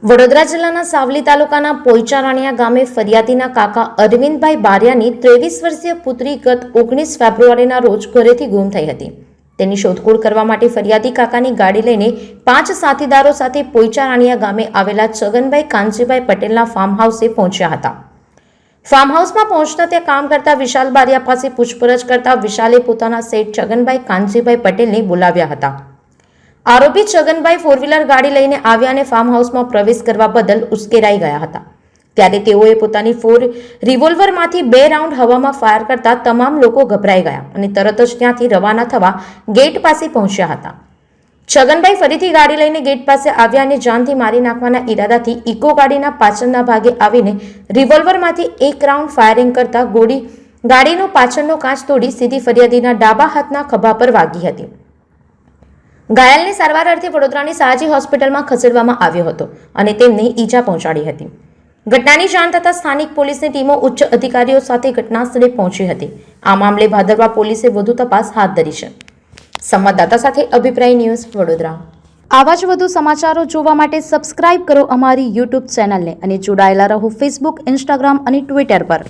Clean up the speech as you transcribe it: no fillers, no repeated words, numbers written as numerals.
વડોદરા જિલ્લાના સાવલી તાલુકાના પોઈચારાણીયા ગામે ફરિયાદીના કાકા અરવિંદભાઈ બારિયાની 23 વર્ષીય પુત્રી ગત 19 ફેબ્રુઆરીના રોજ ઘરેથી ગુમ થઈ હતી। તેની શોધખોળ કરવા માટે ફરિયાદી કાકાની ગાડી લઈને 5 સાથીદારો સાથે પોઈચારાણીયા ગામે આવેલા છગનભાઈ કાનજીભાઈ પટેલના ફાર્મ હાઉસે પહોંચ્યા હતા। ફાર્મ હાઉસમાં પહોંચતા ત્યાં કામ કરતા વિશાલ બારિયા પાસે પૂછપરછ કરતા વિશાલે પોતાના શેઠ છગનભાઈ કાનજીભાઈ પટેલને બોલાવ્યા હતા। આરોપી છગનભાઈ ફોર વ્હીલર ગાડી લઈને આવ્યા અને ફાર્મ હાઉસમાં પ્રવેશ કરવા બદલ ઉશ્કેરાઈ ગયા હતા। ત્યારે તેઓએ પોતાની રિવોલ્વરમાંથી 2 રાઉન્ડ હવામાં ફાયર કરતા તમામ લોકો ગભરાઈ ગયા અને તરત જ ત્યાંથી રવાના થવા ગેટ પાસે પહોંચ્યા હતા। છગનભાઈ ફરીથી ગાડી લઈને ગેટ પાસે આવ્યા અને જાનથી મારી નાખવાના ઈરાદાથી ઇકો ગાડીના પાછળના ભાગે આવીને રિવોલ્વરમાંથી 1 રાઉન્ડ ફાયરિંગ કરતા ગાડીનો પાછળનો કાચ તોડી સીધી ફરિયાદીના ડાબા હાથના ખભા પર વાગી હતી। ઘાયલને સારવાર અર્થે વડોદરાની સયાજી હોસ્પિટલમાં ખસેડવામાં આવ્યો હતો અને તેમને ઈજા પહોંચાડી હતી। ઘટનાની જાણ થતાં સ્થાનિક પોલીસની ટીમો ઉચ્ચ અધિકારીઓ સાથે ઘટના સ્થળે પહોંચી હતી। આ મામલે ભાદરવા પોલીસે વધુ તપાસ હાથ ધરી છે। સંવાદદાતા સાથે અભિપ્રાય ન્યૂઝ વડોદરા। આવા જ વધુ સમાચારો જોવા માટે સબસ્ક્રાઇબ કરો અમારી YouTube ચેનલને અને જોડાયેલા રહો Facebook, Instagram અને Twitter પર।